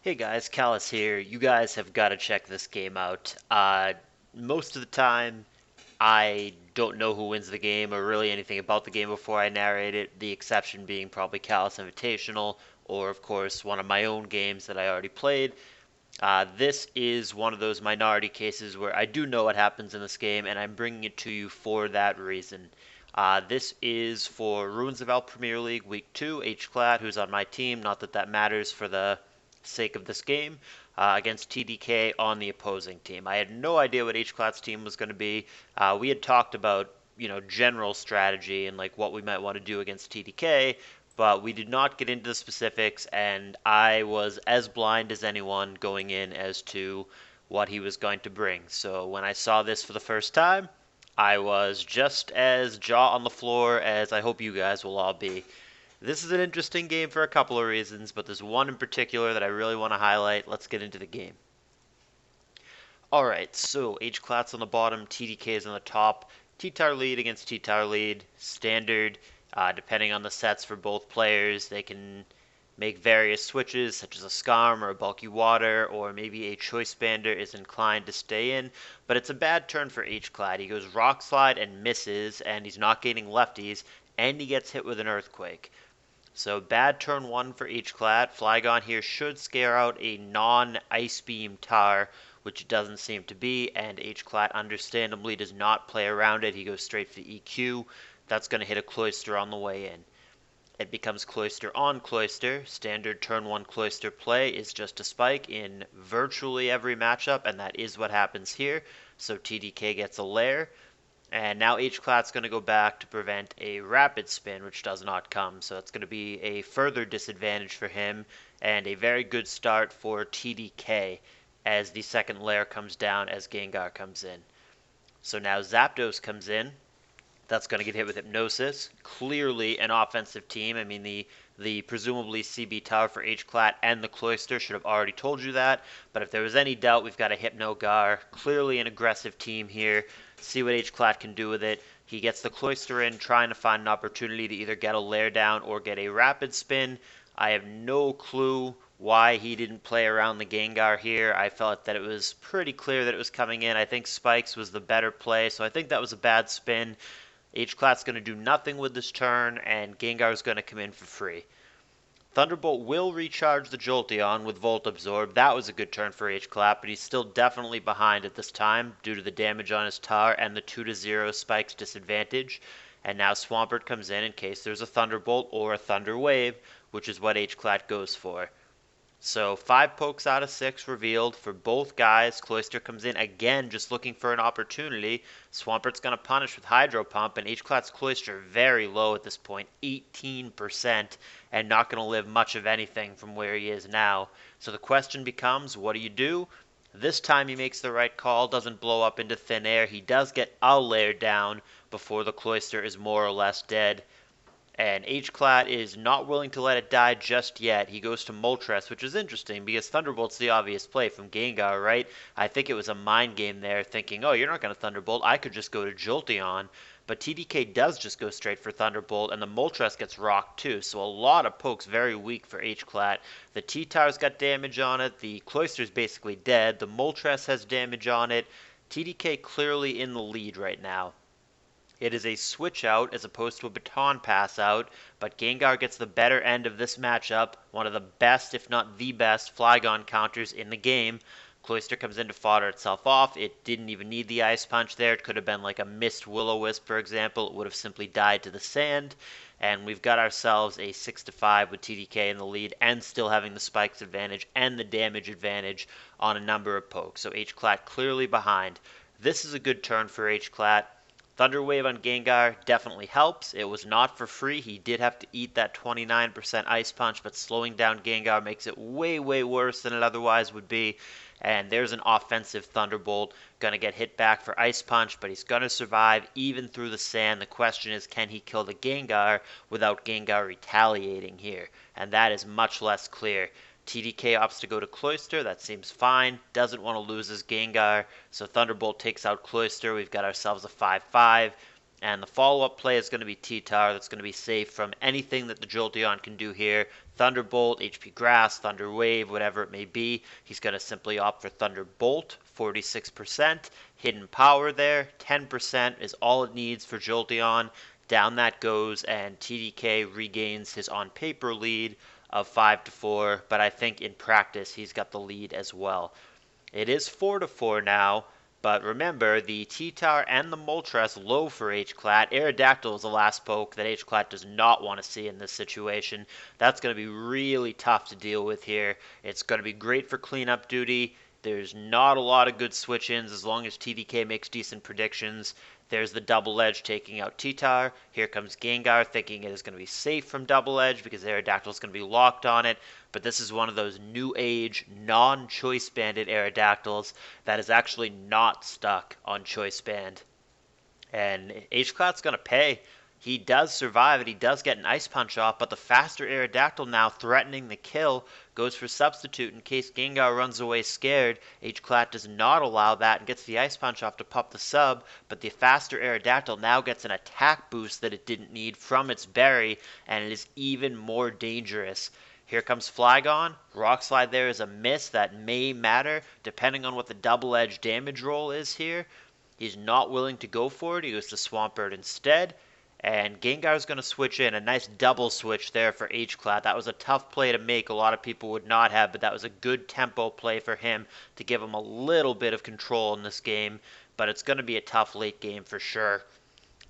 Hey guys, Callus here. You guys have got to check this game out. Most of the time, I don't know who wins the game or really anything about the game before I narrate it, the exception being probably Callus Invitational, or of course, one of my own games that I already played. This is one of those minority cases where I do know what happens in this game, and I'm bringing it to you for that reason. This is for Ruins of El Premier League Week 2, Hclat, who's on my team, not that that matters for the sake of this game, against TDK on the opposing team. I had no idea what Hclat's team was going to be. We had talked about, general strategy and like what we might want to do against TDK, but we did not get into the specifics, and I was as blind as anyone going in as to what he was going to bring. So when I saw this for the first time, I was just as jaw on the floor as I hope you guys will all be. This is an interesting game for a couple of reasons, but there's one in particular that I really want to highlight. Let's get into the game. Alright, so Hclat's on the bottom, TDK is on the top. T-Tar lead against T-Tar lead, standard. Depending on the sets for both players, they can make various switches, such as a Scarm or a Bulky Water, or maybe a Choice Bander is inclined to stay in. But it's a bad turn for Hclat. He goes Rock Slide and misses, and he's not gaining lefties, and he gets hit with an Earthquake. So bad turn 1 for Hclat. Flygon here should scare out a non-Ice Beam Tar, which it doesn't seem to be, and Hclat understandably does not play around it. He goes straight for the EQ. That's going to hit a Cloyster on the way in. It becomes Cloyster on Cloyster. Standard turn 1 Cloyster play is just a spike in virtually every matchup, and that is what happens here. So TDK gets a lair. And now Hclat's going to go back to prevent a rapid spin, which does not come. So it's going to be a further disadvantage for him, and a very good start for TDK as the second layer comes down as Gengar comes in. So now Zapdos comes in. That's going to get hit with Hypnosis. Clearly an offensive team. I mean, the presumably CB Tower for Hclat and the Cloyster should have already told you that. But if there was any doubt, we've got a Hypnogar. Clearly an aggressive team here. See what Hclat can do with it. He gets the Cloyster in, trying to find an opportunity to either get a lair down or get a rapid spin. I have no clue why he didn't play around the Gengar here. I felt that it was pretty clear that it was coming in. I think Spikes was the better play, so I think that was a bad spin. Hclat's going to do nothing with this turn, and Gengar's going to come in for free. Thunderbolt will recharge the Jolteon with Volt Absorb. That was a good turn for Hclat, but he's still definitely behind at this time due to the damage on his Tar and the 2-0 Spikes disadvantage. And now Swampert comes in case there's a Thunderbolt or a Thunder Wave, which is what Hclat goes for. So 5 pokes out of 6 revealed for both guys. Cloyster comes in again just looking for an opportunity. Swampert's going to punish with Hydro Pump, and Hclat's Cloyster very low at this point, 18%, and not going to live much of anything from where he is now. So the question becomes, what do you do? This time he makes the right call, doesn't blow up into thin air. He does get a layer down before the Cloyster is more or less dead. And Hclat is not willing to let it die just yet. He goes to Moltres, which is interesting because Thunderbolt's the obvious play from Gengar, right? I think it was a mind game there, thinking, oh, you're not going to Thunderbolt. I could just go to Jolteon. But TDK does just go straight for Thunderbolt, and the Moltres gets rocked too. So a lot of pokes very weak for Hclat. The T-Tar's got damage on it. The Cloyster's basically dead. The Moltres has damage on it. TDK clearly in the lead right now. It is a switch out as opposed to a baton pass out, but Gengar gets the better end of this matchup, one of the best, if not the best, Flygon counters in the game. Cloyster comes in to fodder itself off. It didn't even need the Ice Punch there. It could have been like a missed Will-O-Wisp, for example. It would have simply died to the sand. And we've got ourselves a 6-5 with TDK in the lead and still having the Spikes advantage and the damage advantage on a number of pokes. So Hclat clearly behind. This is a good turn for Hclat. Thunder Wave on Gengar definitely helps. It was not for free. He did have to eat that 29% Ice Punch, but slowing down Gengar makes it way, way worse than it otherwise would be. And there's an offensive Thunderbolt. Going to get hit back for Ice Punch, but he's going to survive even through the sand. The question is, can he kill the Gengar without Gengar retaliating here? And that is much less clear. TDK opts to go to Cloyster. That seems fine. Doesn't want to lose his Gengar. So Thunderbolt takes out Cloyster. We've got ourselves a 5-5. And the follow-up play is going to be T-Tar. That's going to be safe from anything that the Jolteon can do here. Thunderbolt, HP Grass, Thunder Wave, whatever it may be. He's going to simply opt for Thunderbolt, 46%. Hidden Power there, 10% is all it needs for Jolteon. Down that goes, and TDK regains his on-paper lead of 5-4, but I think in practice he's got the lead as well. It is 4-4 now, but remember, the T-Tar and the Moltres low for Hclat. Aerodactyl is the last poke that Hclat does not want to see in this situation. That's going to be really tough to deal with here. It's going to be great for cleanup duty. There's not a lot of good switch-ins as long as TDK makes decent predictions. There's the Double Edge taking out T-Tar. Here comes Gengar thinking it is going to be safe from Double Edge because Aerodactyl is going to be locked on it. But this is one of those new age, non-choice banded Aerodactyls that is actually not stuck on choice band. And Hclat's going to pay. He does survive it. He does get an Ice Punch off, but the faster Aerodactyl now threatening the kill goes for Substitute in case Gengar runs away scared. Hclat does not allow that and gets the Ice Punch off to pop the sub, but the faster Aerodactyl now gets an attack boost that it didn't need from its berry, and it is even more dangerous. Here comes Flygon. Rock Slide there is a miss that may matter depending on what the Double Edge damage roll is here. He's not willing to go for it. He goes to Swampert instead. And Gengar's going to switch in. A nice double switch there for Hclat. That was a tough play to make. A lot of people would not have, but that was a good tempo play for him to give him a little bit of control in this game. But it's going to be a tough late game for sure.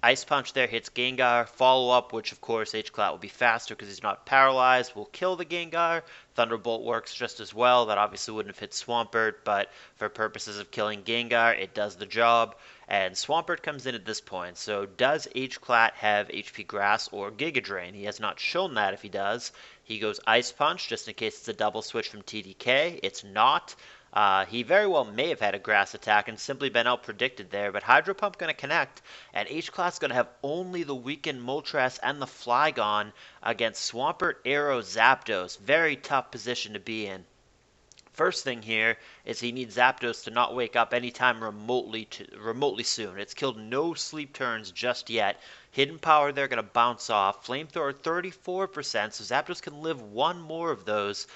Ice Punch there hits Gengar. Follow-up, which of course Hclat will be faster because he's not paralyzed, will kill the Gengar. Thunderbolt works just as well. That obviously wouldn't have hit Swampert, but for purposes of killing Gengar, it does the job. And Swampert comes in at this point. So does Hclat have HP Grass or Giga Drain? He has not shown that if he does. He goes Ice Punch just in case it's a double switch from TDK. It's not. He very well may have had a grass attack and simply been out-predicted there, but Hydro Pump going to connect, and Hclat's going to have only the weakened Moltres and the Flygon against Swampert, Arrow, Zapdos. Very tough position to be in. First thing here is he needs Zapdos to not wake up anytime remotely soon. It's killed no sleep turns just yet. Hidden Power there going to bounce off. Flamethrower 34%, so Zapdos can live one more of those.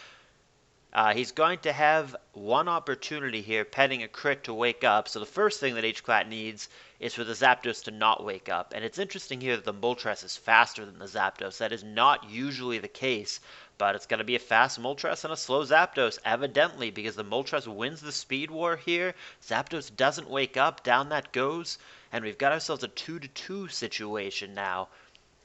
He's going to have one opportunity here, pending a crit, to wake up. So the first thing that Hclat needs is for the Zapdos to not wake up. And it's interesting here that the Moltres is faster than the Zapdos. That is not usually the case, but it's going to be a fast Moltres and a slow Zapdos, evidently, because the Moltres wins the speed war here. Zapdos doesn't wake up, down that goes, and we've got ourselves a 2-2 situation now.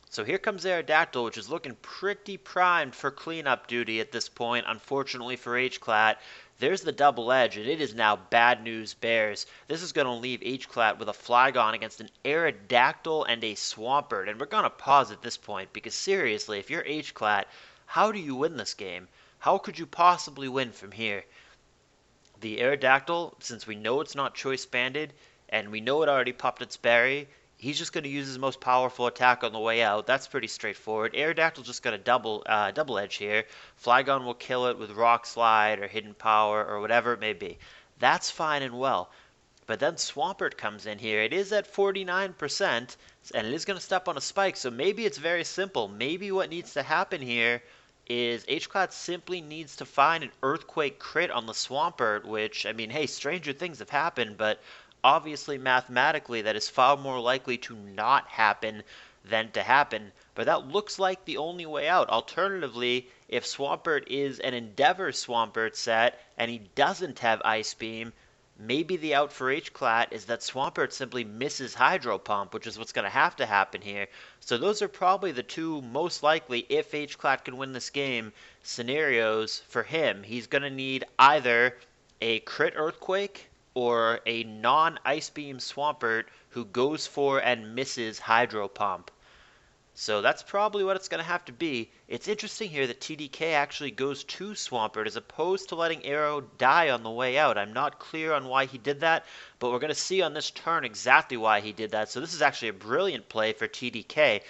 So here comes Aerodactyl, which is looking pretty primed for cleanup duty at this point, unfortunately for Hclat. There's the Double Edge, and it is now bad news bears. This is going to leave Hclat with a Flygon against an Aerodactyl and a Swampert. And we're going to pause at this point, because seriously, if you're Hclat, how do you win this game? How could you possibly win from here? The Aerodactyl, since we know it's not choice banded, and we know it already popped its berry, he's just going to use his most powerful attack on the way out. That's pretty straightforward. Aerodactyl's just going to double edge here. Flygon will kill it with Rock Slide or Hidden Power or whatever it may be. That's fine and well. But then Swampert comes in here. It is at 49%, and it is going to step on a spike, so maybe it's very simple. Maybe what needs to happen here is Hclat simply needs to find an Earthquake crit on the Swampert, which, I mean, hey, stranger things have happened, but obviously, mathematically, that is far more likely to not happen than to happen. But that looks like the only way out. Alternatively, if Swampert is an Endeavor Swampert set and he doesn't have Ice Beam, maybe the out for Hclat is that Swampert simply misses Hydro Pump, which is what's going to happen here. So those are probably the two most likely, if Hclat can win this game, scenarios for him. He's going to need either a crit Earthquake or a non-Ice Beam Swampert who goes for and misses Hydro Pump. So that's probably what it's going to have to be. It's interesting here that TDK actually goes to Swampert as opposed to letting Arrow die on the way out. I'm not clear on why he did that, but we're going to see on this turn exactly why he did that. So this is actually a brilliant play for TDK.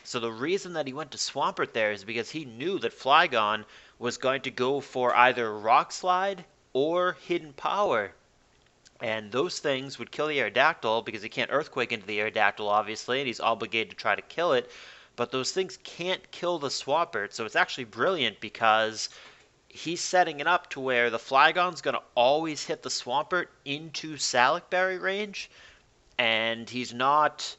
So the reason that he went to Swampert there is because he knew that Flygon was going to go for either Rock Slide or Hidden Power. And those things would kill the Aerodactyl because he can't Earthquake into the Aerodactyl, obviously, and he's obligated to try to kill it. But those things can't kill the Swampert, so it's actually brilliant because he's setting it up to where the Flygon's going to always hit the Swampert into Salicberry range, and he's not...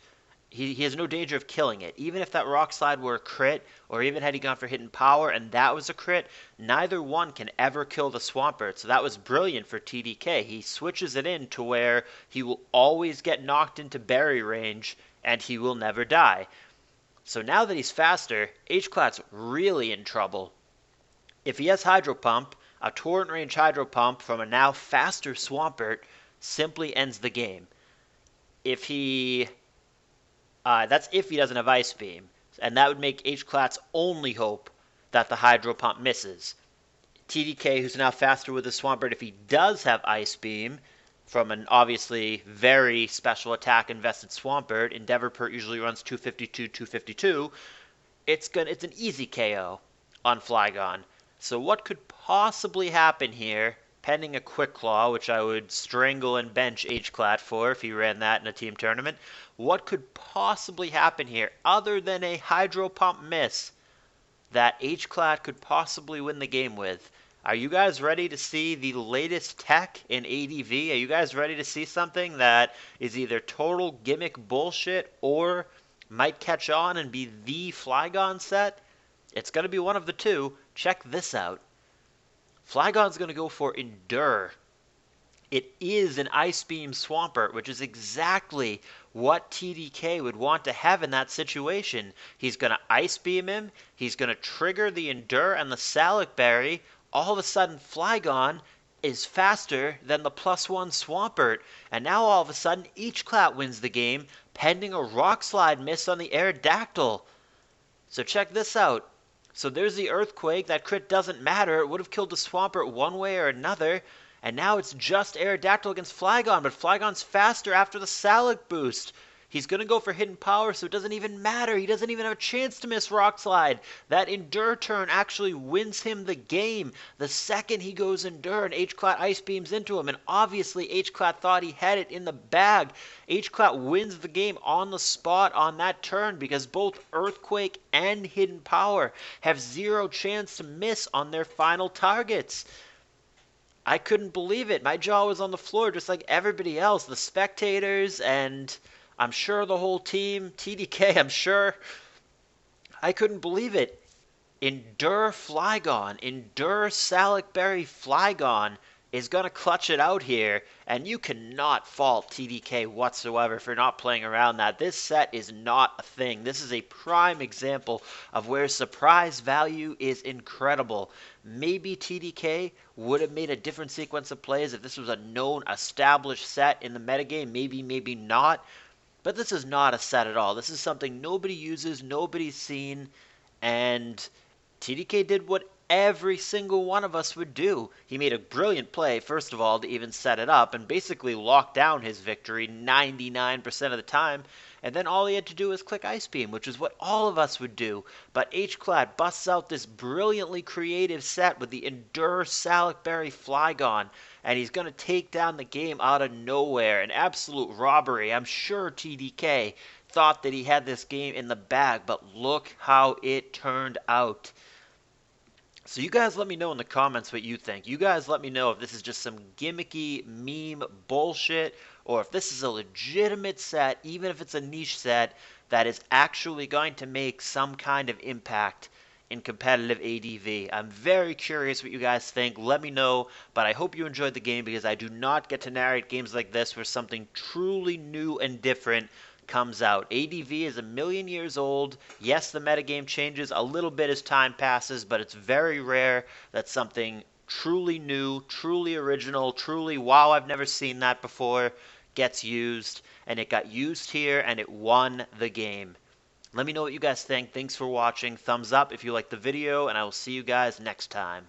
He has no danger of killing it. Even if that Rock Slide were a crit, or even had he gone for Hidden Power and that was a crit, neither one can ever kill the Swampert. So that was brilliant for TDK. He switches it in to where he will always get knocked into berry range, and he will never die. So now that he's faster, Hclat's really in trouble. If he has Hydro Pump, a Torrent Range Hydro Pump from a now faster Swampert simply ends the game. If he... that's if he doesn't have Ice Beam, and that would make Hclat's only hope that the Hydro Pump misses. TDK, who's now faster with the Swampert, if he does have Ice Beam, from an obviously very special attack invested Swampert, Endeavorpert usually runs 252, 252, it's an easy KO on Flygon. So what could possibly happen here, pending a Quick Claw, which I would strangle and bench Hclat for if he ran that in a team tournament, what could possibly happen here other than a Hydro Pump miss that Hclat could possibly win the game with? Are you guys ready to see the latest tech in ADV? Are you guys ready to see something that is either total gimmick bullshit or might catch on and be the Flygon set? It's going to be one of the two. Check this out. Flygon's going to go for Endure. It is an Ice Beam Swampert, which is exactly what TDK would want to have in that situation. He's going to Ice Beam him, he's going to trigger the Endure and the Salicberry. All of a sudden, Flygon is faster than the +1 Swampert, and now all of a sudden, Hclat wins the game, pending a Rock Slide miss on the Aerodactyl. So check this out. So there's the Earthquake. That crit doesn't matter. It would have killed the Swampert one way or another. And now it's just Aerodactyl against Flygon, but Flygon's faster after the Salic boost. He's going to go for Hidden Power, so it doesn't even matter. He doesn't even have a chance to miss Rock Slide. That Endure turn actually wins him the game. The second he goes Endure and Hclat Ice Beams into him, and obviously Hclat thought he had it in the bag. Hclat wins the game on the spot on that turn because both Earthquake and Hidden Power have zero chance to miss on their final targets. I couldn't believe it. My jaw was on the floor just like everybody else. The spectators and I'm sure the whole team, TDK, I'm sure. I couldn't believe it. Endure Flygon, Endure Salicberry Flygon is going to clutch it out here, and you cannot fault TDK whatsoever for not playing around that. This set is not a thing. This is a prime example of where surprise value is incredible. Maybe TDK would have made a different sequence of plays if this was a known, established set in the metagame. Maybe, maybe not. But this is not a set at all. This is something nobody uses, nobody's seen, and TDK did what every single one of us would do. He made a brilliant play, first of all, to even set it up and basically lock down his victory 99% of the time. And then all he had to do was click Ice Beam, which is what all of us would do. But Hclat busts out this brilliantly creative set with the Endure Salicberry Flygon, and he's going to take down the game out of nowhere. An absolute robbery. I'm sure TDK thought that he had this game in the bag, but look how it turned out. So you guys let me know in the comments what you think. You guys let me know if this is just some gimmicky meme bullshit or if this is a legitimate set, even if it's a niche set, that is actually going to make some kind of impact in competitive ADV. I'm very curious what you guys think. Let me know, but I hope you enjoyed the game because I do not get to narrate games like this where something truly new and different comes out. ADV is a million years old. Yes, the metagame changes a little bit as time passes, but it's very rare that something truly new, truly original, truly, wow, I've never seen that before, gets used. And it got used here, and it won the game. Let me know what you guys think. Thanks for watching. Thumbs up if you liked the video, and I will see you guys next time.